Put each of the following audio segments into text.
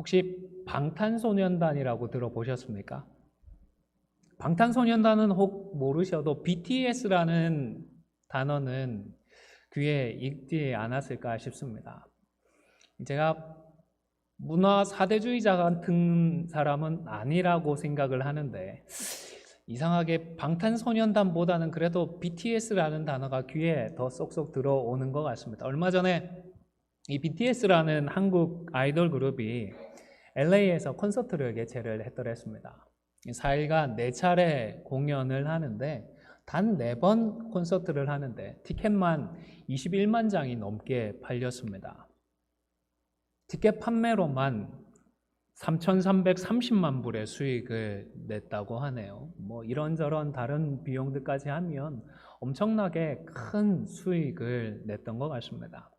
혹시 방탄소년단이라고 들어보셨습니까? 방탄소년단은 혹 모르셔도 BTS라는 단어는 귀에 익지 않았을까 싶습니다. 제가 문화 사대주의자 같은 사람은 아니라고 생각을 하는데 이상하게 방탄소년단보다는 그래도 BTS라는 단어가 귀에 더 쏙쏙 들어오는 것 같습니다. 얼마 전에 이 BTS라는 한국 아이돌 그룹이 LA에서 콘서트를 개최를 했더랬습니다. 4일간 4차례 공연을 하는데 단 4번 콘서트를 하는데 티켓만 21만 장이 넘게 팔렸습니다. 티켓 판매로만 3,330만 불의 수익을 냈다고 하네요. 뭐 이런저런 다른 비용들까지 하면 엄청나게 큰 수익을 냈던 것 같습니다.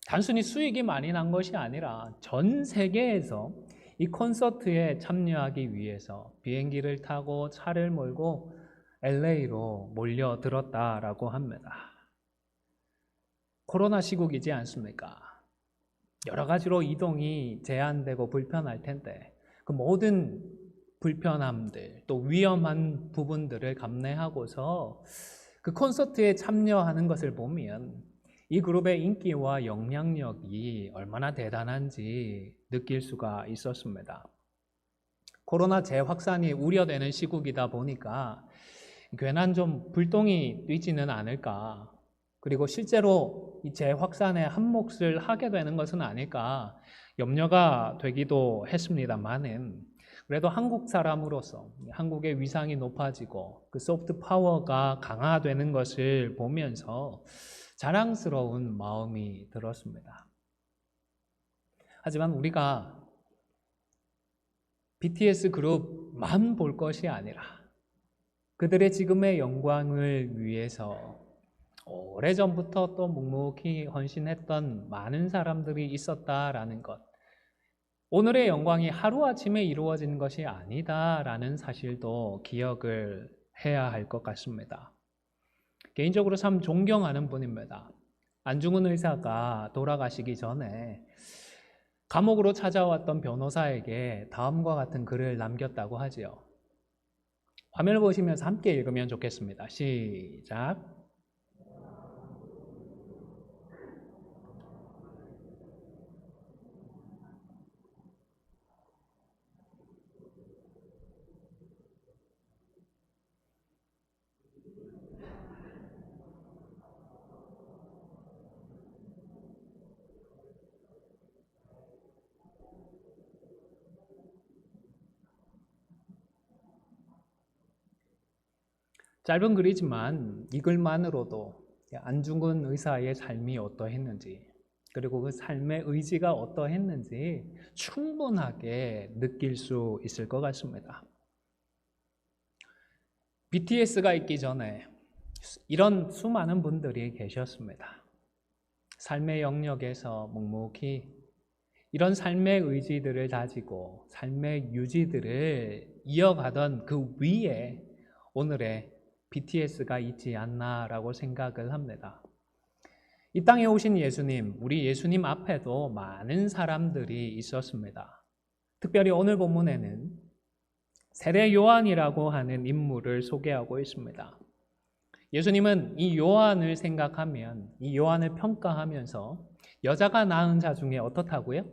단순히 수익이 많이 난 것이 아니라 전 세계에서 이 콘서트에 참여하기 위해서 비행기를 타고 차를 몰고 LA로 몰려들었다라고 합니다. 코로나 시국이지 않습니까? 여러 가지로 이동이 제한되고 불편할 텐데 그 모든 불편함들 또 위험한 부분들을 감내하고서 그 콘서트에 참여하는 것을 보면 이 그룹의 인기와 영향력이 얼마나 대단한지 느낄 수가 있었습니다. 코로나 재확산이 우려되는 시국이다 보니까 괜한 좀 불똥이 뛰지는 않을까, 그리고 실제로 이 재확산에 한몫을 하게 되는 것은 아닐까 염려가 되기도 했습니다만은 그래도 한국 사람으로서 한국의 위상이 높아지고 그 소프트 파워가 강화되는 것을 보면서 자랑스러운 마음이 들었습니다. 하지만 우리가 BTS 그룹만 볼 것이 아니라 그들의 지금의 영광을 위해서 오래전부터 또 묵묵히 헌신했던 많은 사람들이 있었다라는 것, 오늘의 영광이 하루아침에 이루어진 것이 아니다라는 사실도 기억을 해야 할 것 같습니다. 개인적으로 참 존경하는 분입니다. 안중근 의사가 돌아가시기 전에 감옥으로 찾아왔던 변호사에게 다음과 같은 글을 남겼다고 하지요. 화면을 보시면서 함께 읽으면 좋겠습니다. 시작. 짧은 글이지만 이 글만으로도 안중근 의사의 삶이 어떠했는지, 그리고 그 삶의 의지가 어떠했는지 충분하게 느낄 수 있을 것 같습니다. BTS가 있기 전에 이런 수많은 분들이 계셨습니다. 삶의 영역에서 묵묵히 이런 삶의 의지들을 다지고 삶의 유지들을 이어가던 그 위에 오늘의 BTS가 있지 않나라고 생각을 합니다. 이 땅에 오신 예수님, 우리 예수님 앞에도 많은 사람들이 있었습니다. 특별히 오늘 본문에는 세례 요한이라고 하는 인물을 소개하고 있습니다. 예수님은 이 요한을 생각하면, 이 요한을 평가하면서 여자가 낳은 자 중에 어떻다고요?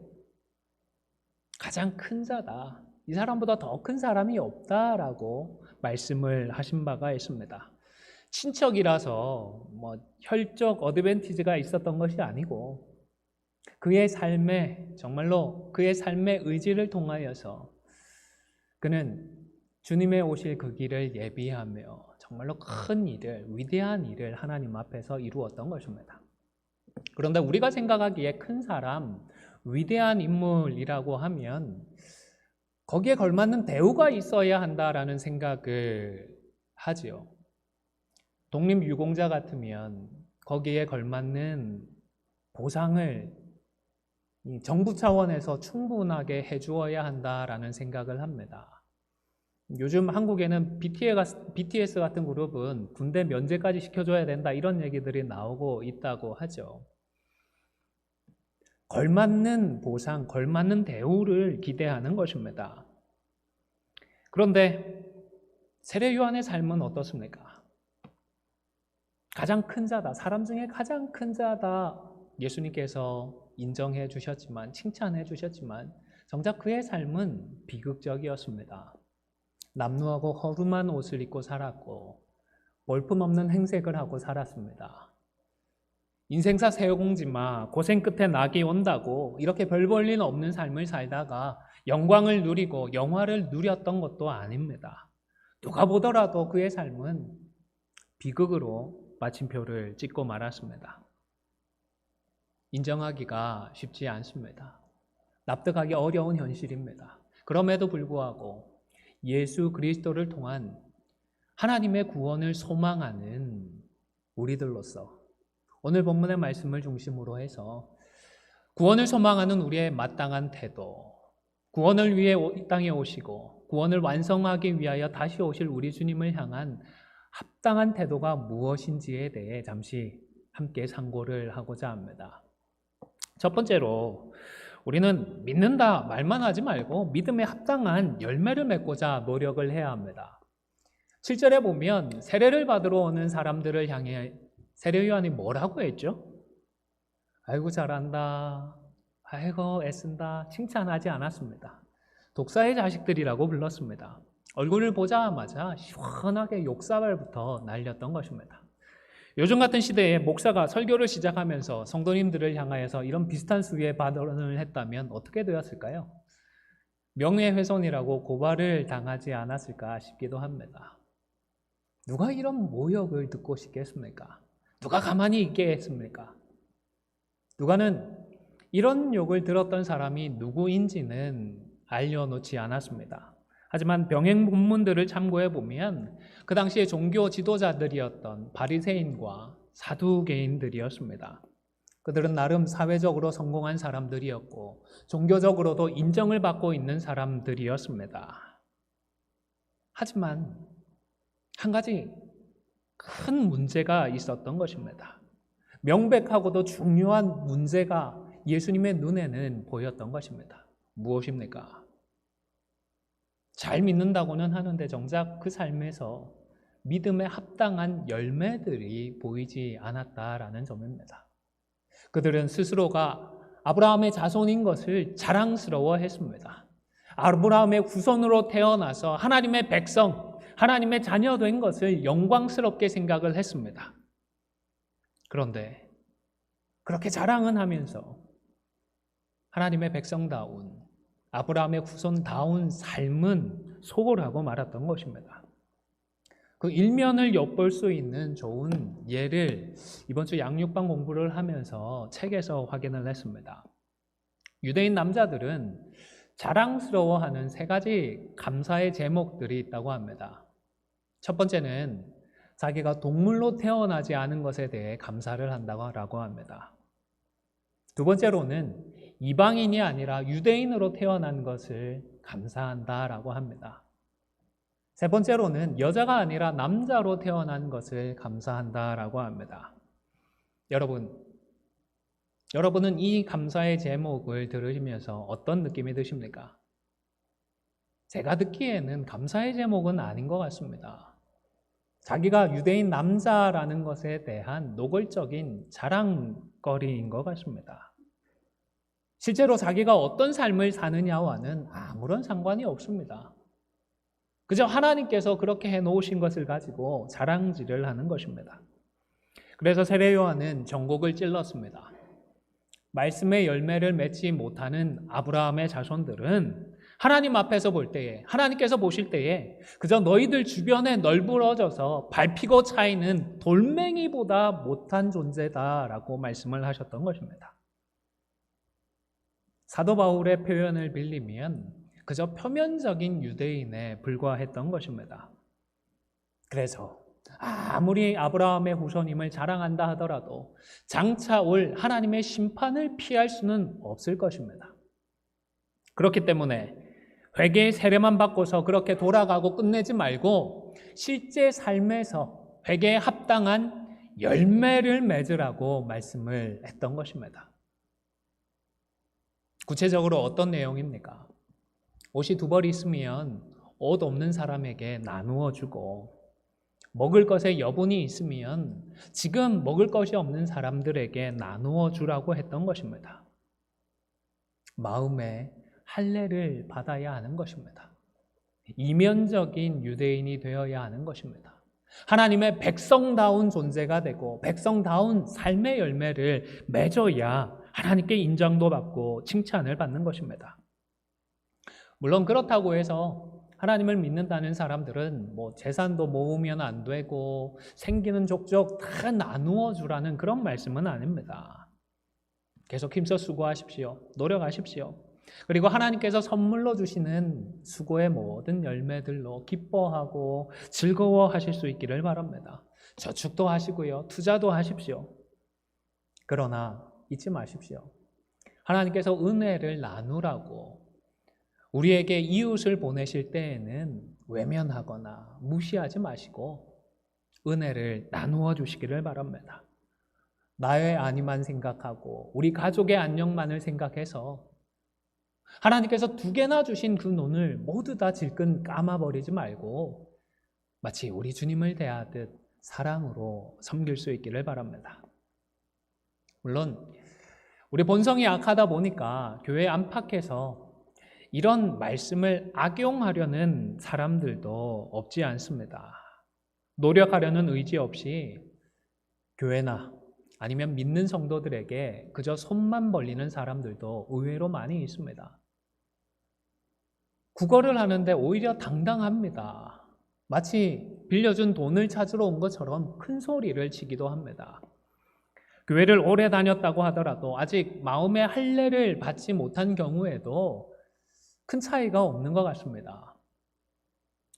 가장 큰 자다. 이 사람보다 더 큰 사람이 없다라고 말씀을 하신 바가 있습니다. 친척이라서 혈적 어드밴티지가 있었던 것이 아니고 그의 삶에, 정말로 그의 삶의 의지를 통하여서 그는 주님의 오실 그 길을 예비하며 정말로 큰 일을, 위대한 일을 하나님 앞에서 이루었던 것입니다. 그런데 우리가 생각하기에 큰 사람, 위대한 인물이라고 하면 거기에 걸맞는 대우가 있어야 한다라는 생각을 하지요. 독립유공자 같으면 거기에 걸맞는 보상을 정부 차원에서 충분하게 해주어야 한다라는 생각을 합니다. 요즘 한국에는 BTS 같은 그룹은 군대 면제까지 시켜줘야 된다 이런 얘기들이 나오고 있다고 하죠. 걸맞는 보상, 걸맞는 대우를 기대하는 것입니다. 그런데 세례 요한의 삶은 어떻습니까? 가장 큰 자다, 사람 중에 가장 큰 자다 예수님께서 인정해 주셨지만, 칭찬해 주셨지만 정작 그의 삶은 비극적이었습니다. 남루하고 허름한 옷을 입고 살았고 볼품없는 행색을 하고 살았습니다. 인생사 새공지마 고생 끝에 낙이 온다고 이렇게 별 볼 일 없는 삶을 살다가 영광을 누리고 영화를 누렸던 것도 아닙니다. 누가 보더라도 그의 삶은 비극으로 마침표를 찍고 말았습니다. 인정하기가 쉽지 않습니다. 납득하기 어려운 현실입니다. 그럼에도 불구하고 예수 그리스도를 통한 하나님의 구원을 소망하는 우리들로서 오늘 본문의 말씀을 중심으로 해서 구원을 소망하는 우리의 마땅한 태도, 구원을 위해 이 땅에 오시고 구원을 완성하기 위하여 다시 오실 우리 주님을 향한 합당한 태도가 무엇인지에 대해 잠시 함께 상고를 하고자 합니다. 첫 번째로 우리는 믿는다 말만 하지 말고 믿음에 합당한 열매를 맺고자 노력을 해야 합니다. 7절에 보면 세례를 받으러 오는 사람들을 향해 세례 요한이 뭐라고 했죠? 아이고 잘한다, 아이고 애쓴다 칭찬하지 않았습니다. 독사의 자식들이라고 불렀습니다. 얼굴을 보자마자 시원하게 욕사발부터 날렸던 것입니다. 요즘 같은 시대에 목사가 설교를 시작하면서 성도님들을 향하여서 이런 비슷한 수위의 발언을 했다면 어떻게 되었을까요? 명예훼손이라고 고발을 당하지 않았을까 싶기도 합니다. 누가 이런 모욕을 듣고 싶겠습니까? 누가 가만히 있게 했습니까? 누가는 이런 욕을 들었던 사람이 누구인지는 알려놓지 않았습니다. 하지만 병행 본문들을 참고해 보면 그 당시에 종교 지도자들이었던 바리새인과 사두개인들이었습니다. 그들은 나름 사회적으로 성공한 사람들이었고 종교적으로도 인정을 받고 있는 사람들이었습니다. 하지만 한 가지 큰 문제가 있었던 것입니다. 명백하고도 중요한 문제가 예수님의 눈에는 보였던 것입니다. 무엇입니까? 잘 믿는다고는 하는데 정작 그 삶에서 믿음에 합당한 열매들이 보이지 않았다라는 점입니다. 그들은 스스로가 아브라함의 자손인 것을 자랑스러워했습니다. 아브라함의 후손으로 태어나서 하나님의 백성, 하나님의 자녀된 것을 영광스럽게 생각을 했습니다. 그런데 그렇게 자랑은 하면서 하나님의 백성다운 아브라함의 후손다운 삶은 소홀하고 말았던 것입니다. 그 일면을 엿볼 수 있는 좋은 예를 이번 주 양육반 공부를 하면서 책에서 확인을 했습니다. 유대인 남자들은 자랑스러워하는 3가지 감사의 제목들이 있다고 합니다. 첫 번째는 자기가 동물로 태어나지 않은 것에 대해 감사를 한다고 합니다. 두 번째로는 이방인이 아니라 유대인으로 태어난 것을 감사한다라고 합니다. 세 번째로는 여자가 아니라 남자로 태어난 것을 감사한다라고 합니다. 여러분은 이 감사의 제목을 들으시면서 어떤 느낌이 드십니까? 제가 듣기에는 감사의 제목은 아닌 것 같습니다. 자기가 유대인 남자라는 것에 대한 노골적인 자랑거리인 것 같습니다. 실제로 자기가 어떤 삶을 사느냐와는 아무런 상관이 없습니다. 그저 하나님께서 그렇게 해놓으신 것을 가지고 자랑질을 하는 것입니다. 그래서 세례 요한은 전곡을 찔렀습니다. 말씀의 열매를 맺지 못하는 아브라함의 자손들은 하나님 앞에서 볼 때에, 하나님께서 보실 때에 그저 너희들 주변에 널브러져서 밟히고 차이는 돌멩이보다 못한 존재다라고 말씀을 하셨던 것입니다. 사도 바울의 표현을 빌리면 그저 표면적인 유대인에 불과했던 것입니다. 그래서 아무리 아브라함의 후손임을 자랑한다 하더라도 장차 올 하나님의 심판을 피할 수는 없을 것입니다. 그렇기 때문에 회개의 세례만 받고서 그렇게 돌아가고 끝내지 말고 실제 삶에서 회개에 합당한 열매를 맺으라고 말씀을 했던 것입니다. 구체적으로 어떤 내용입니까? 옷이 두 벌 있으면 옷 없는 사람에게 나누어 주고, 먹을 것에 여분이 있으면 지금 먹을 것이 없는 사람들에게 나누어 주라고 했던 것입니다. 마음에 할례를 받아야 하는 것입니다. 이면적인 유대인이 되어야 하는 것입니다. 하나님의 백성다운 존재가 되고 백성다운 삶의 열매를 맺어야 하나님께 인정도 받고 칭찬을 받는 것입니다. 물론 그렇다고 해서 하나님을 믿는다는 사람들은 재산도 모으면 안 되고 생기는 족족 다 나누어 주라는 그런 말씀은 아닙니다. 계속 힘써 수고하십시오. 노력하십시오. 그리고 하나님께서 선물로 주시는 수고의 모든 열매들로 기뻐하고 즐거워하실 수 있기를 바랍니다. 저축도 하시고요. 투자도 하십시오. 그러나 잊지 마십시오. 하나님께서 은혜를 나누라고 우리에게 이웃을 보내실 때에는 외면하거나 무시하지 마시고 은혜를 나누어 주시기를 바랍니다. 나의 안위만 생각하고 우리 가족의 안녕만을 생각해서 하나님께서 두 개나 주신 그 눈을 모두 다 질끈 감아버리지 말고 마치 우리 주님을 대하듯 사랑으로 섬길 수 있기를 바랍니다. 물론 우리 본성이 악하다 보니까 교회 안팎에서 이런 말씀을 악용하려는 사람들도 없지 않습니다. 노력하려는 의지 없이 교회나 아니면 믿는 성도들에게 그저 손만 벌리는 사람들도 의외로 많이 있습니다. 구걸을 하는데 오히려 당당합니다. 마치 빌려준 돈을 찾으러 온 것처럼 큰 소리를 치기도 합니다. 교회를 오래 다녔다고 하더라도 아직 마음의 할례를 받지 못한 경우에도 큰 차이가 없는 것 같습니다.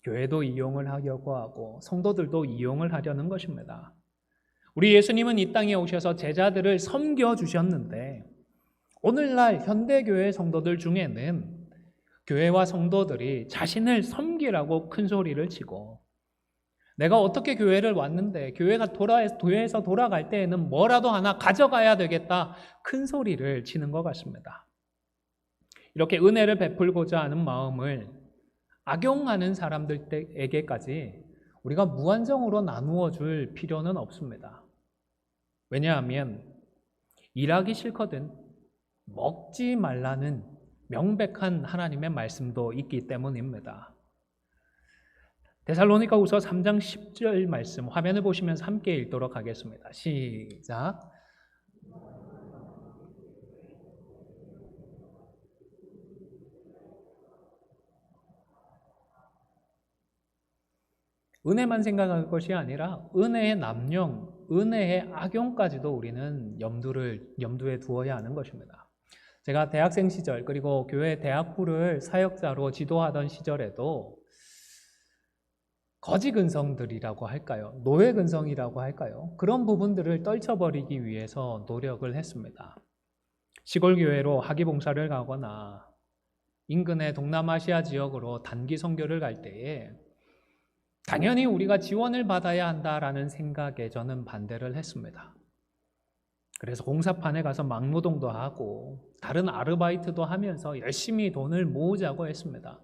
교회도 이용을 하려고 하고 성도들도 이용을 하려는 것입니다. 우리 예수님은 이 땅에 오셔서 제자들을 섬겨주셨는데 오늘날 현대교회 성도들 중에는 교회와 성도들이 자신을 섬기라고 큰 소리를 치고 내가 어떻게 교회를 왔는데 교회에서 돌아갈 때에는 뭐라도 하나 가져가야 되겠다 큰 소리를 치는 것 같습니다. 이렇게 은혜를 베풀고자 하는 마음을 악용하는 사람들에게까지 우리가 무한정으로 나누어 줄 필요는 없습니다. 왜냐하면 일하기 싫거든 먹지 말라는 명백한 하나님의 말씀도 있기 때문입니다. 데살로니가후서 3장 10절 말씀 화면을 보시면서 함께 읽도록 하겠습니다. 시작. 은혜만 생각할 것이 아니라 은혜의 남용, 은혜의 악용까지도 우리는 염두에 두어야 하는 것입니다. 제가 대학생 시절 그리고 교회 대학부를 사역자로 지도하던 시절에도 거지 근성들이라고 할까요? 노예 근성이라고 할까요? 그런 부분들을 떨쳐버리기 위해서 노력을 했습니다. 시골 교회로 학위 봉사를 가거나 인근의 동남아시아 지역으로 단기 선교를 갈 때에 당연히 우리가 지원을 받아야 한다라는 생각에 저는 반대를 했습니다. 그래서 공사판에 가서 막노동도 하고 다른 아르바이트도 하면서 열심히 돈을 모으자고 했습니다.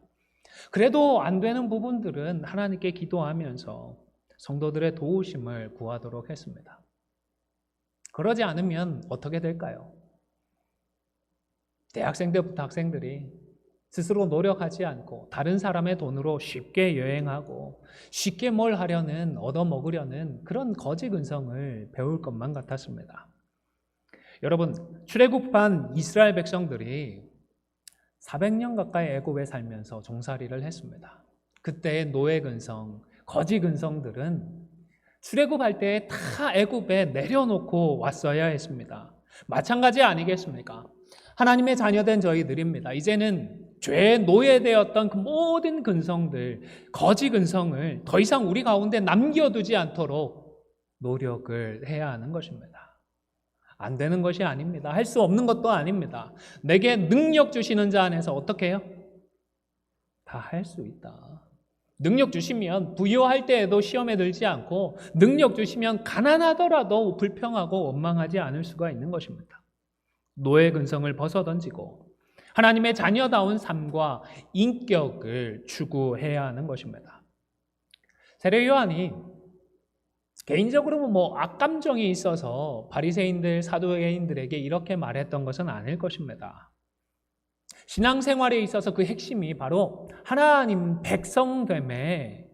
그래도 안 되는 부분들은 하나님께 기도하면서 성도들의 도우심을 구하도록 했습니다. 그러지 않으면 어떻게 될까요? 대학생 때부터 학생들이 스스로 노력하지 않고 다른 사람의 돈으로 쉽게 여행하고 쉽게 뭘 하려는 얻어먹으려는 그런 거지 근성을 배울 것만 같았습니다. 여러분, 출애굽한 이스라엘 백성들이 400년 가까이 애굽에 살면서 종살이를 했습니다. 그때의 노예 근성, 거지 근성들은 출애굽할 때에 다 애굽에 내려놓고 왔어야 했습니다. 마찬가지 아니겠습니까? 하나님의 자녀된 저희들입니다. 이제는 죄의 노예되었던 그 모든 근성들, 거지 근성을 더 이상 우리 가운데 남겨두지 않도록 노력을 해야 하는 것입니다. 안 되는 것이 아닙니다. 할 수 없는 것도 아닙니다. 내게 능력 주시는 자 안에서 어떻게 해요? 다 할 수 있다. 능력 주시면 부유할 때에도 시험에 들지 않고 능력 주시면 가난하더라도 불평하고 원망하지 않을 수가 있는 것입니다. 노예 근성을 벗어던지고 하나님의 자녀다운 삶과 인격을 추구해야 하는 것입니다. 세례 요한이 개인적으로 악감정이 있어서 바리새인들, 사두개인들에게 이렇게 말했던 것은 아닐 것입니다. 신앙생활에 있어서 그 핵심이 바로 하나님 백성됨에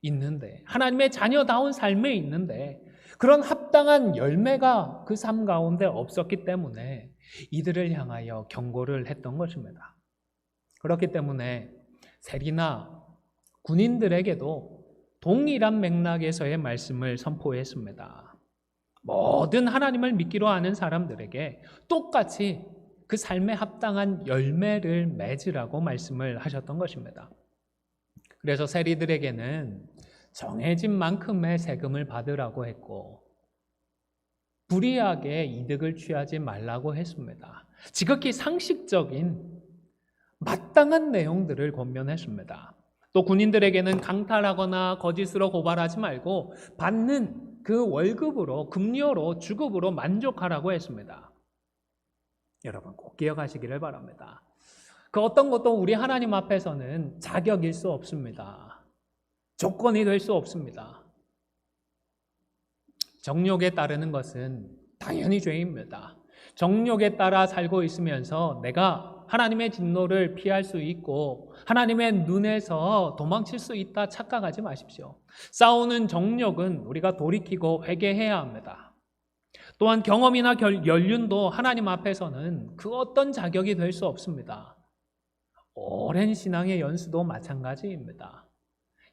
있는데, 하나님의 자녀다운 삶에 있는데 그런 합당한 열매가 그 삶 가운데 없었기 때문에 이들을 향하여 경고를 했던 것입니다. 그렇기 때문에 세리나 군인들에게도 동일한 맥락에서의 말씀을 선포했습니다. 모든 하나님을 믿기로 하는 사람들에게 똑같이 그 삶에 합당한 열매를 맺으라고 말씀을 하셨던 것입니다. 그래서 세리들에게는 정해진 만큼의 세금을 받으라고 했고, 불이하게 이득을 취하지 말라고 했습니다. 지극히 상식적인 마땅한 내용들을 권면했습니다. 또 군인들에게는 강탈하거나 거짓으로 고발하지 말고 받는 그 월급으로, 급료로, 주급으로 만족하라고 했습니다. 여러분 꼭 기억하시기를 바랍니다. 그 어떤 것도 우리 하나님 앞에서는 자격일 수 없습니다. 조건이 될 수 없습니다. 정욕에 따르는 것은 당연히 죄입니다. 정욕에 따라 살고 있으면서 내가 하나님의 진노를 피할 수 있고 하나님의 눈에서 도망칠 수 있다 착각하지 마십시오. 싸우는 정욕은 우리가 돌이키고 회개해야 합니다. 또한 경험이나 연륜도 하나님 앞에서는 그 어떤 자격이 될 수 없습니다. 오랜 신앙의 연수도 마찬가지입니다.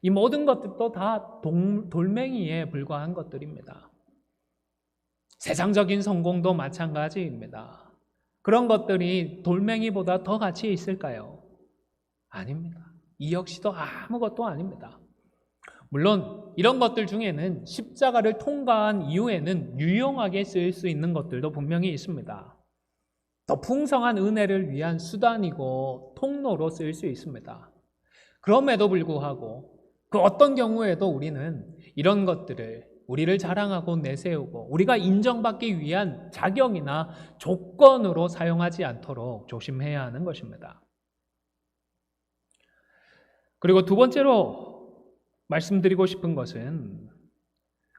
이 모든 것들도 다 돌멩이에 불과한 것들입니다. 세상적인 성공도 마찬가지입니다. 그런 것들이 돌멩이보다 더 가치 있을까요? 아닙니다. 이 역시도 아무것도 아닙니다. 물론 이런 것들 중에는 십자가를 통과한 이후에는 유용하게 쓰일 수 있는 것들도 분명히 있습니다. 더 풍성한 은혜를 위한 수단이고 통로로 쓰일 수 있습니다. 그럼에도 불구하고 그 어떤 경우에도 우리는 이런 것들을 우리를 자랑하고 내세우고 우리가 인정받기 위한 자격이나 조건으로 사용하지 않도록 조심해야 하는 것입니다. 그리고 두 번째로 말씀드리고 싶은 것은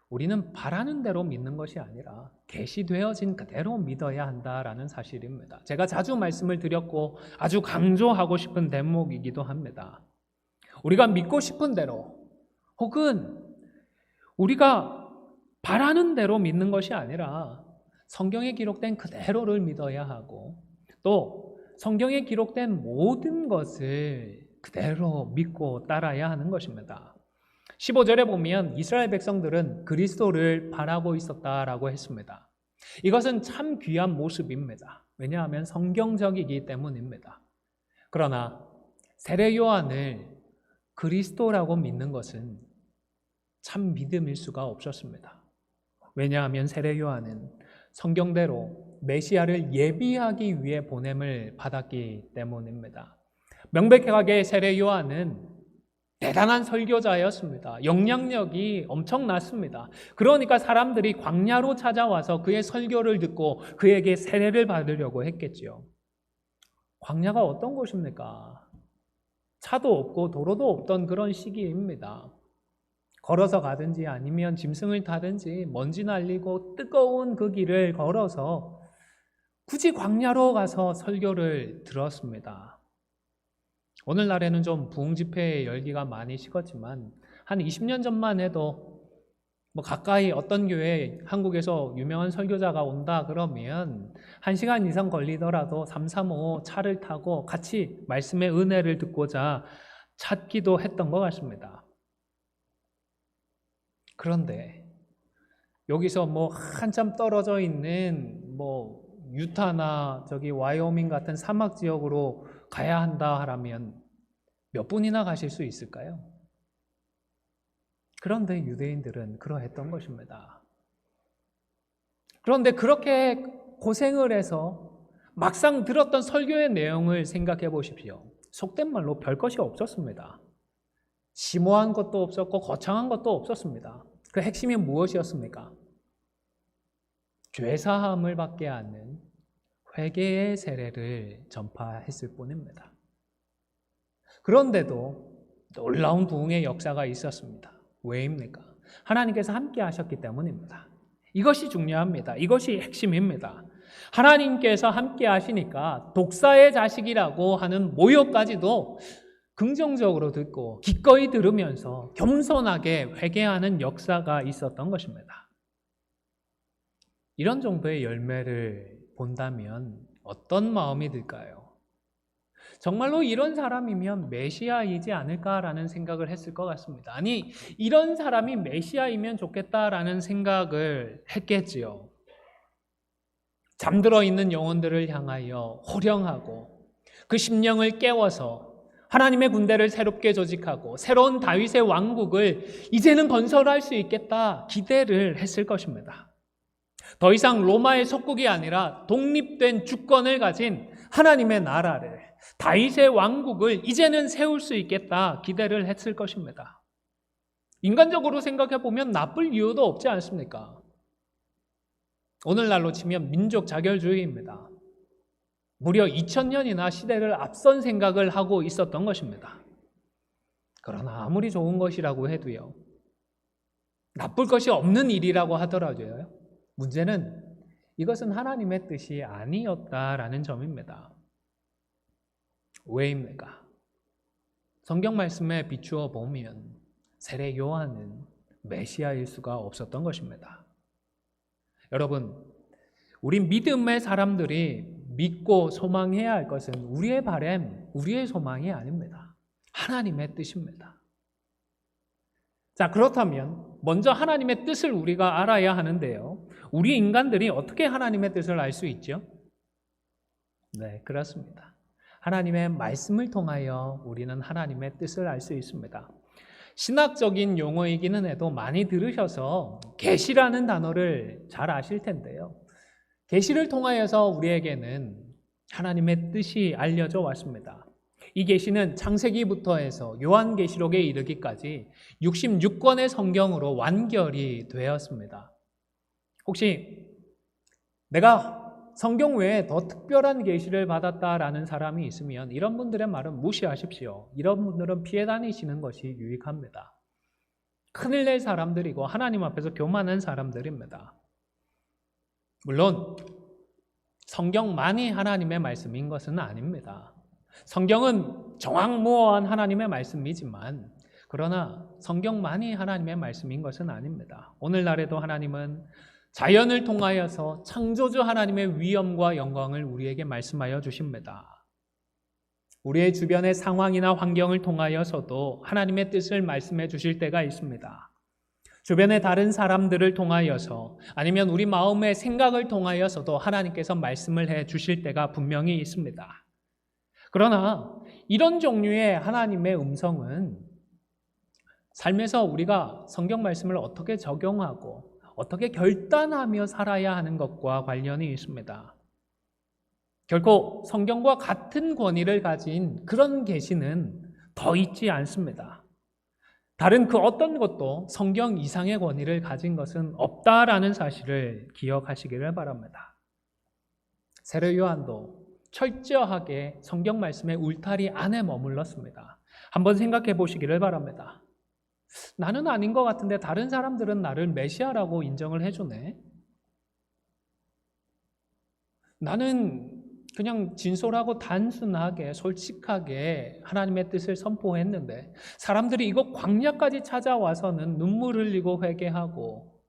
우리는 바라는 대로 믿는 것이 아니라 계시되어진 그대로 믿어야 한다라는 사실입니다. 제가 자주 말씀을 드렸고 아주 강조하고 싶은 대목이기도 합니다. 우리가 믿고 싶은 대로 혹은 우리가 바라는 대로 믿는 것이 아니라 성경에 기록된 그대로를 믿어야 하고 또 성경에 기록된 모든 것을 그대로 믿고 따라야 하는 것입니다. 15절에 보면 이스라엘 백성들은 그리스도를 바라고 있었다라고 했습니다. 이것은 참 귀한 모습입니다. 왜냐하면 성경적이기 때문입니다. 그러나 세례 요한을 그리스도라고 믿는 것은 참 믿음일 수가 없었습니다. 왜냐하면 세례 요한은 성경대로 메시아를 예비하기 위해 보냄을 받았기 때문입니다. 명백하게 세례 요한은 대단한 설교자였습니다. 영향력이 엄청났습니다. 그러니까 사람들이 광야로 찾아와서 그의 설교를 듣고 그에게 세례를 받으려고 했겠지요. 광야가 어떤 곳입니까? 차도 없고 도로도 없던 그런 시기입니다. 걸어서 가든지 아니면 짐승을 타든지 먼지 날리고 뜨거운 그 길을 걸어서 굳이 광야로 가서 설교를 들었습니다. 오늘날에는 좀 부흥집회 열기가 많이 식었지만 한 20년 전만 해도 가까이 어떤 교회에 한국에서 유명한 설교자가 온다 그러면 1시간 이상 걸리더라도 335 차를 타고 같이 말씀의 은혜를 듣고자 찾기도 했던 것 같습니다. 그런데 여기서 한참 떨어져 있는 유타나 저기 와이오밍 같은 사막 지역으로 가야 한다 하라면 몇 분이나 가실 수 있을까요? 그런데 유대인들은 그러했던 것입니다. 그런데 그렇게 고생을 해서 막상 들었던 설교의 내용을 생각해 보십시오. 속된 말로 별 것이 없었습니다. 심오한 것도 없었고 거창한 것도 없었습니다. 그 핵심이 무엇이었습니까? 죄사함을 받게 하는 회개의 세례를 전파했을 뿐입니다. 그런데도 놀라운 부흥의 역사가 있었습니다. 왜입니까? 하나님께서 함께 하셨기 때문입니다. 이것이 중요합니다. 이것이 핵심입니다. 하나님께서 함께 하시니까 독사의 자식이라고 하는 모욕까지도 긍정적으로 듣고 기꺼이 들으면서 겸손하게 회개하는 역사가 있었던 것입니다. 이런 정도의 열매를 본다면 어떤 마음이 들까요? 정말로 이런 사람이면 메시아이지 않을까라는 생각을 했을 것 같습니다. 아니, 이런 사람이 메시아이면 좋겠다라는 생각을 했겠지요. 잠들어 있는 영혼들을 향하여 호령하고 그 심령을 깨워서 하나님의 군대를 새롭게 조직하고 새로운 다윗의 왕국을 이제는 건설할 수 있겠다 기대를 했을 것입니다. 더 이상 로마의 속국이 아니라 독립된 주권을 가진 하나님의 나라를, 다윗의 왕국을 이제는 세울 수 있겠다 기대를 했을 것입니다. 인간적으로 생각해 보면 나쁠 이유도 없지 않습니까? 오늘날로 치면 민족 자결주의입니다. 무려 2000년이나 시대를 앞선 생각을 하고 있었던 것입니다. 그러나 아무리 좋은 것이라고 해도요, 나쁠 것이 없는 일이라고 하더라도요, 문제는 이것은 하나님의 뜻이 아니었다라는 점입니다. 왜입니까? 성경 말씀에 비추어 보면 세례 요한은 메시아일 수가 없었던 것입니다. 여러분, 우리 믿음의 사람들이 믿고 소망해야 할 것은 우리의 바람, 우리의 소망이 아닙니다. 하나님의 뜻입니다. 자, 그렇다면 먼저 하나님의 뜻을 우리가 알아야 하는데요. 우리 인간들이 어떻게 하나님의 뜻을 알 수 있죠? 네, 그렇습니다. 하나님의 말씀을 통하여 우리는 하나님의 뜻을 알 수 있습니다. 신학적인 용어이기는 해도 많이 들으셔서 계시라는 단어를 잘 아실 텐데요. 계시를 통하여서 우리에게는 하나님의 뜻이 알려져 왔습니다. 이 계시는 창세기부터 해서 요한계시록에 이르기까지 66권의 성경으로 완결이 되었습니다. 혹시 내가 성경 외에 더 특별한 계시를 받았다라는 사람이 있으면 이런 분들의 말은 무시하십시오. 이런 분들은 피해 다니시는 것이 유익합니다. 큰일 낼 사람들이고 하나님 앞에서 교만한 사람들입니다. 물론 성경만이 하나님의 말씀인 것은 아닙니다. 성경은 정확무어한 하나님의 말씀이지만 그러나 성경만이 하나님의 말씀인 것은 아닙니다. 오늘날에도 하나님은 자연을 통하여서 창조주 하나님의 위엄과 영광을 우리에게 말씀하여 주십니다. 우리의 주변의 상황이나 환경을 통하여서도 하나님의 뜻을 말씀해 주실 때가 있습니다. 주변의 다른 사람들을 통하여서 아니면 우리 마음의 생각을 통하여서도 하나님께서 말씀을 해 주실 때가 분명히 있습니다. 그러나 이런 종류의 하나님의 음성은 삶에서 우리가 성경 말씀을 어떻게 적용하고 어떻게 결단하며 살아야 하는 것과 관련이 있습니다. 결코 성경과 같은 권위를 가진 그런 계시는 더 있지 않습니다. 다른 그 어떤 것도 성경 이상의 권위를 가진 것은 없다라는 사실을 기억하시기를 바랍니다. 세례 요한도 철저하게 성경 말씀의 울타리 안에 머물렀습니다. 한번 생각해 보시기를 바랍니다. 나는 아닌 것 같은데 다른 사람들은 나를 메시아라고 인정을 해주네. 나는 그냥 진솔하고 단순하게 솔직하게 하나님의 뜻을 선포했는데 사람들이 이거 광야까지 찾아와서는 눈물 흘리고 회개하고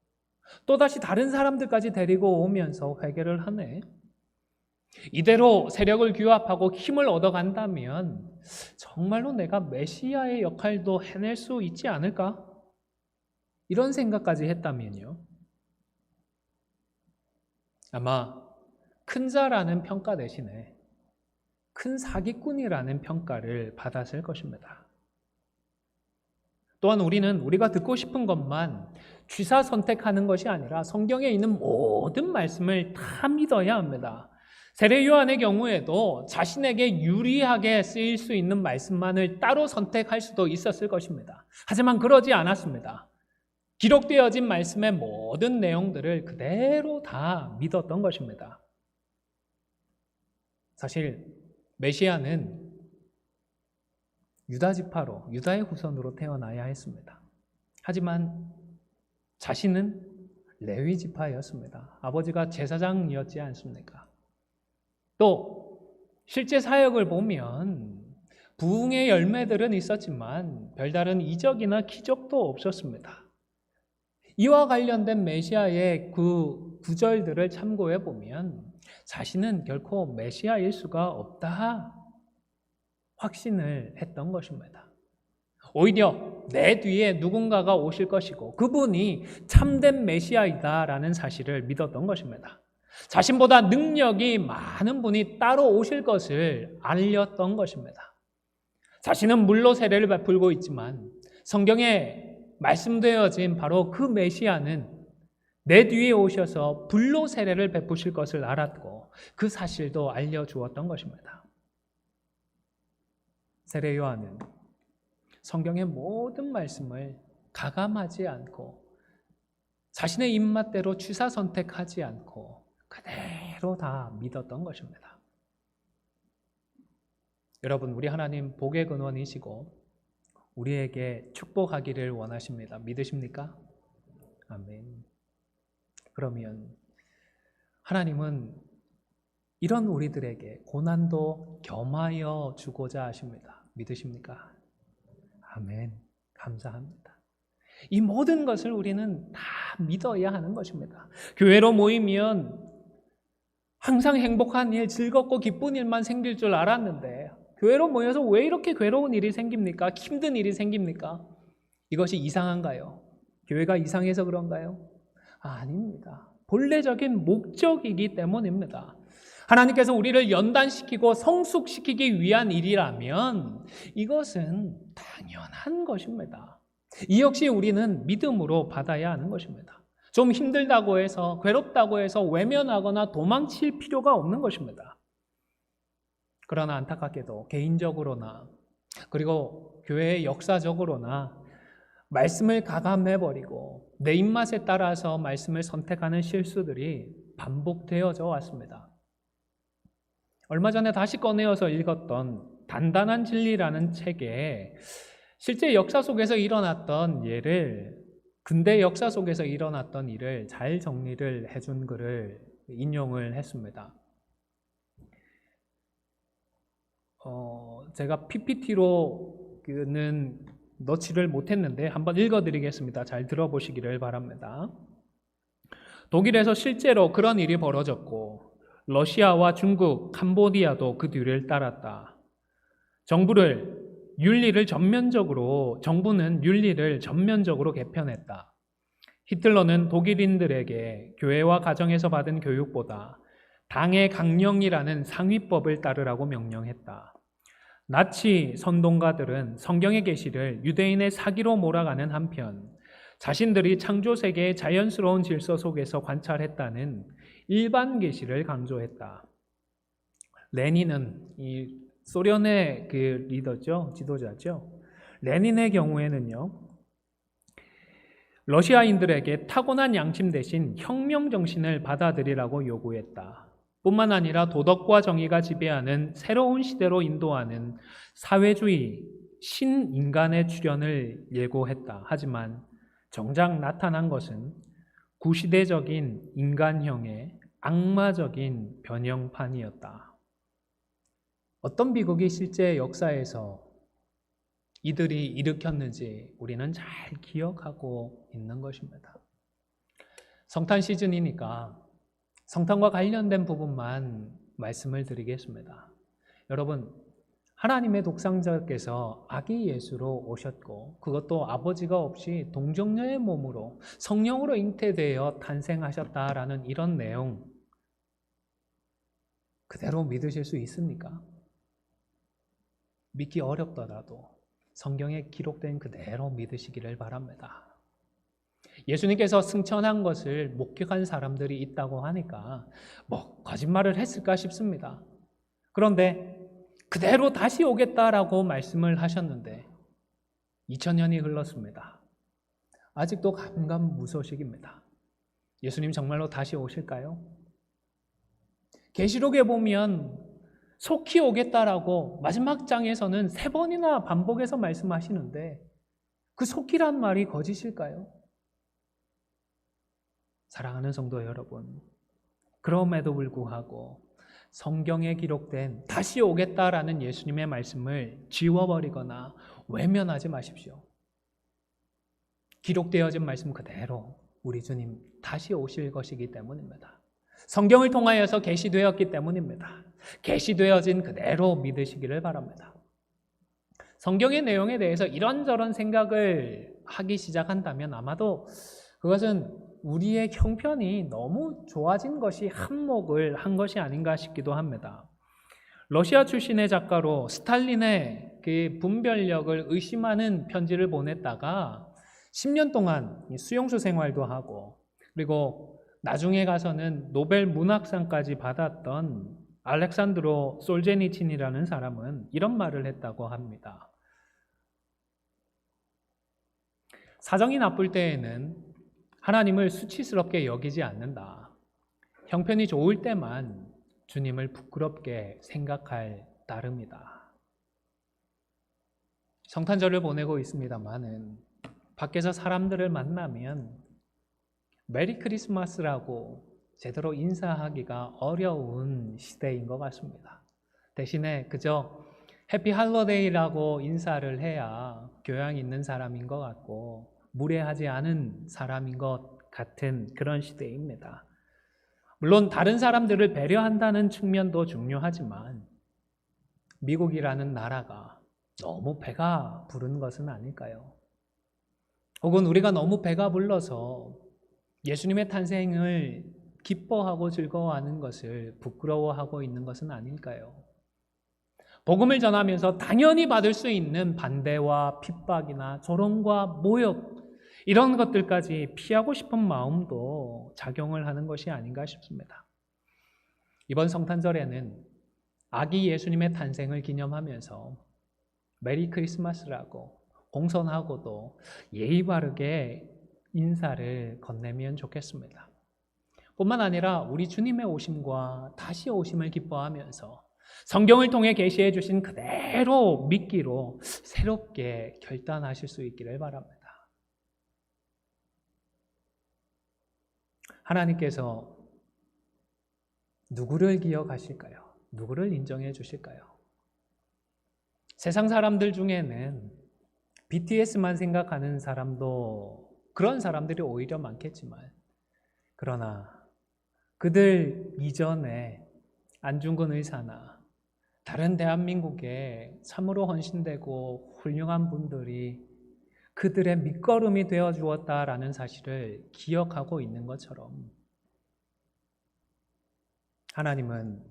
또다시 다른 사람들까지 데리고 오면서 회개를 하네. 이대로 세력을 규합하고 힘을 얻어간다면 정말로 내가 메시아의 역할도 해낼 수 있지 않을까? 이런 생각까지 했다면요. 아마 큰 자라는 평가 대신에 큰 사기꾼이라는 평가를 받았을 것입니다. 또한 우리는 우리가 듣고 싶은 것만 취사 선택하는 것이 아니라 성경에 있는 모든 말씀을 다 믿어야 합니다. 세례 요한의 경우에도 자신에게 유리하게 쓰일 수 있는 말씀만을 따로 선택할 수도 있었을 것입니다. 하지만 그러지 않았습니다. 기록되어진 말씀의 모든 내용들을 그대로 다 믿었던 것입니다. 사실 메시아는 유다 지파로, 유다의 후손으로 태어나야 했습니다. 하지만 자신은 레위 지파였습니다. 아버지가 제사장이었지 않습니까? 또 실제 사역을 보면 부흥의 열매들은 있었지만 별다른 이적이나 기적도 없었습니다. 이와 관련된 메시아의 그 구절들을 참고해 보면 자신은 결코 메시아일 수가 없다 확신을 했던 것입니다. 오히려 내 뒤에 누군가가 오실 것이고 그분이 참된 메시아이다라는 사실을 믿었던 것입니다. 자신보다 능력이 많은 분이 따로 오실 것을 알렸던 것입니다. 자신은 물로 세례를 베풀고 있지만 성경에 말씀되어진 바로 그 메시아는 내 뒤에 오셔서 불로 세례를 베푸실 것을 알았고 그 사실도 알려주었던 것입니다. 세례 요한은 성경의 모든 말씀을 가감하지 않고 자신의 입맛대로 취사 선택하지 않고 그대로 다 믿었던 것입니다. 여러분, 우리 하나님 복의 근원이시고 우리에게 축복하기를 원하십니다. 믿으십니까? 아멘. 그러면 하나님은 이런 우리들에게 고난도 겸하여 주고자 하십니다. 믿으십니까? 아멘. 감사합니다. 이 모든 것을 우리는 다 믿어야 하는 것입니다. 교회로 모이면 항상 행복한 일, 즐겁고 기쁜 일만 생길 줄 알았는데 교회로 모여서 왜 이렇게 괴로운 일이 생깁니까? 힘든 일이 생깁니까? 이것이 이상한가요? 교회가 이상해서 그런가요? 아닙니다. 본래적인 목적이기 때문입니다. 하나님께서 우리를 연단시키고 성숙시키기 위한 일이라면 이것은 당연한 것입니다. 이 역시 우리는 믿음으로 받아야 하는 것입니다. 좀 힘들다고 해서, 괴롭다고 해서 외면하거나 도망칠 필요가 없는 것입니다. 그러나 안타깝게도 개인적으로나 그리고 교회의 역사적으로나 말씀을 가감해버리고 내 입맛에 따라서 말씀을 선택하는 실수들이 반복되어져 왔습니다. 얼마 전에 다시 꺼내어서 읽었던 단단한 진리라는 책에 실제 역사 속에서 일어났던 예를, 근대 역사 속에서 일어났던 일을 잘 정리를 해준 글을 인용을 했습니다. 제가 PPT로는 넣지를 못했는데 한번 읽어드리겠습니다. 잘 들어보시기를 바랍니다. 독일에서 실제로 그런 일이 벌어졌고 러시아와 중국, 캄보디아도 그 뒤를 따랐다. 정부는 윤리를 전면적으로 개편했다. 히틀러는 독일인들에게 교회와 가정에서 받은 교육보다 당의 강령이라는 상위법을 따르라고 명령했다. 나치 선동가들은 성경의 계시를 유대인의 사기로 몰아가는 한편 자신들이 창조 세계의 자연스러운 질서 속에서 관찰했다는 일반 계시를 강조했다. 레닌은 이 소련의 그 리더죠, 지도자죠. 레닌의 경우에는요, 러시아인들에게 타고난 양심 대신 혁명 정신을 받아들이라고 요구했다. 뿐만 아니라 도덕과 정의가 지배하는 새로운 시대로 인도하는 사회주의, 신인간의 출현을 예고했다. 하지만 정작 나타난 것은 구시대적인 인간형의 악마적인 변형판이었다. 어떤 비극이 실제 역사에서 이들이 일으켰는지 우리는 잘 기억하고 있는 것입니다. 성탄 시즌이니까 성탄과 관련된 부분만 말씀을 드리겠습니다. 여러분, 하나님의 독생자께서 아기 예수로 오셨고 그것도 아버지가 없이 동정녀의 몸으로 성령으로 잉태되어 탄생하셨다라는 이런 내용 그대로 믿으실 수 있습니까? 믿기 어렵더라도 성경에 기록된 그대로 믿으시기를 바랍니다. 예수님께서 승천한 것을 목격한 사람들이 있다고 하니까 거짓말을 했을까 싶습니다. 그런데 그대로 다시 오겠다라고 말씀을 하셨는데 2000년이 흘렀습니다. 아직도 감감무소식입니다. 예수님 정말로 다시 오실까요? 계시록에 보면 속히 오겠다라고 마지막 장에서는 3번이나 반복해서 말씀하시는데 그 속히란 말이 거짓일까요? 사랑하는 성도 여러분, 그럼에도 불구하고 성경에 기록된 다시 오겠다라는 예수님의 말씀을 지워버리거나 외면하지 마십시오. 기록되어진 말씀 그대로 우리 주님 다시 오실 것이기 때문입니다. 성경을 통하여서 계시되었기 때문입니다. 계시되어진 그대로 믿으시기를 바랍니다. 성경의 내용에 대해서 이런저런 생각을 하기 시작한다면 아마도 그것은 우리의 형편이 너무 좋아진 것이 한몫을 한 것이 아닌가 싶기도 합니다. 러시아 출신의 작가로 스탈린의 그 분별력을 의심하는 편지를 보냈다가 10년 동안 수용소 생활도 하고 그리고 나중에 가서는 노벨 문학상까지 받았던 알렉산드로 솔제니친이라는 사람은 이런 말을 했다고 합니다. 사정이 나쁠 때에는 하나님을 수치스럽게 여기지 않는다. 형편이 좋을 때만 주님을 부끄럽게 생각할 따름이다. 성탄절을 보내고 있습니다만은 밖에서 사람들을 만나면 메리 크리스마스라고 제대로 인사하기가 어려운 시대인 것 같습니다. 대신에 그저 해피 할로데이라고 인사를 해야 교양 있는 사람인 것 같고 무례하지 않은 사람인 것 같은 그런 시대입니다. 물론 다른 사람들을 배려한다는 측면도 중요하지만 미국이라는 나라가 너무 배가 부른 것은 아닐까요? 혹은 우리가 너무 배가 불러서 예수님의 탄생을 기뻐하고 즐거워하는 것을 부끄러워하고 있는 것은 아닐까요? 복음을 전하면서 당연히 받을 수 있는 반대와 핍박이나 조롱과 모욕 이런 것들까지 피하고 싶은 마음도 작용을 하는 것이 아닌가 싶습니다. 이번 성탄절에는 아기 예수님의 탄생을 기념하면서 메리 크리스마스라고 공손하고도 예의 바르게 인사를 건네면 좋겠습니다. 뿐만 아니라 우리 주님의 오심과 다시 오심을 기뻐하면서 성경을 통해 계시해 주신 그대로 믿기로 새롭게 결단하실 수 있기를 바랍니다. 하나님께서 누구를 기억하실까요? 누구를 인정해 주실까요? 세상 사람들 중에는 BTS만 생각하는 사람도 그런 사람들이 오히려 많겠지만 그러나 그들 이전에 안중근 의사나 다른 대한민국에 참으로 헌신되고 훌륭한 분들이 그들의 밑거름이 되어 주었다라는 사실을 기억하고 있는 것처럼 하나님은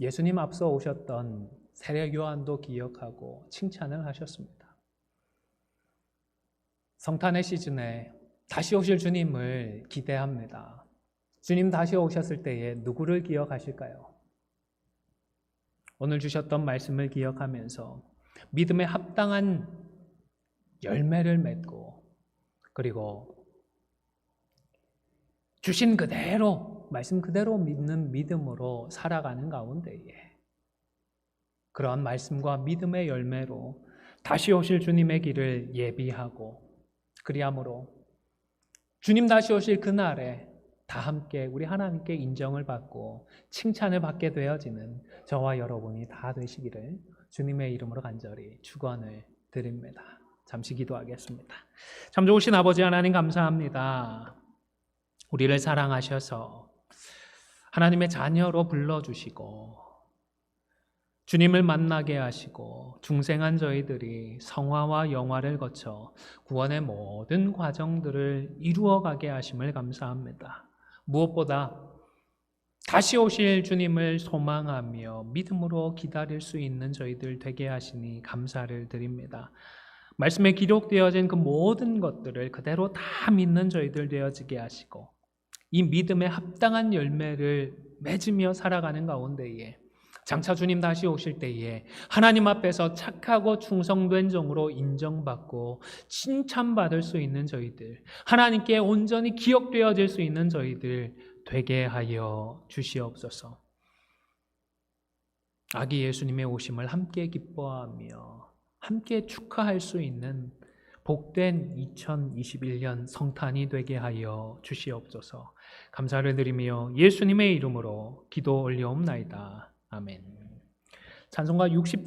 예수님 앞서 오셨던 세례 요한도 기억하고 칭찬을 하셨습니다. 성탄의 시즌에 다시 오실 주님을 기대합니다. 주님 다시 오셨을 때에 누구를 기억하실까요? 오늘 주셨던 말씀을 기억하면서 믿음에 합당한 열매를 맺고 그리고 주신 그대로 말씀 그대로 믿는 믿음으로 살아가는 가운데에 그러한 말씀과 믿음의 열매로 다시 오실 주님의 길을 예비하고 그리함으로 주님 다시 오실 그날에 다 함께 우리 하나님께 인정을 받고 칭찬을 받게 되어지는 저와 여러분이 다 되시기를 주님의 이름으로 간절히 축원을 드립니다. 잠시 기도하겠습니다. 참 좋으신 아버지 하나님 감사합니다. 우리를 사랑하셔서 하나님의 자녀로 불러주시고 주님을 만나게 하시고 중생한 저희들이 성화와 영화를 거쳐 구원의 모든 과정들을 이루어가게 하심을 감사합니다. 무엇보다 다시 오실 주님을 소망하며 믿음으로 기다릴 수 있는 저희들 되게 하시니 감사를 드립니다. 말씀에 기록되어진 그 모든 것들을 그대로 다 믿는 저희들 되어지게 하시고 이 믿음에 합당한 열매를 맺으며 살아가는 가운데에 장차 주님 다시 오실 때에 하나님 앞에서 착하고 충성된 종으로 인정받고 칭찬받을 수 있는 저희들, 하나님께 온전히 기억되어질 수 있는 저희들 되게 하여 주시옵소서. 아기 예수님의 오심을 함께 기뻐하며 함께 축하할 수 있는 복된 2021년 성탄이 되게 하여 주시옵소서. 감사를 드리며 예수님의 이름으로 기도 올려옵나이다. 아멘. 찬송가 60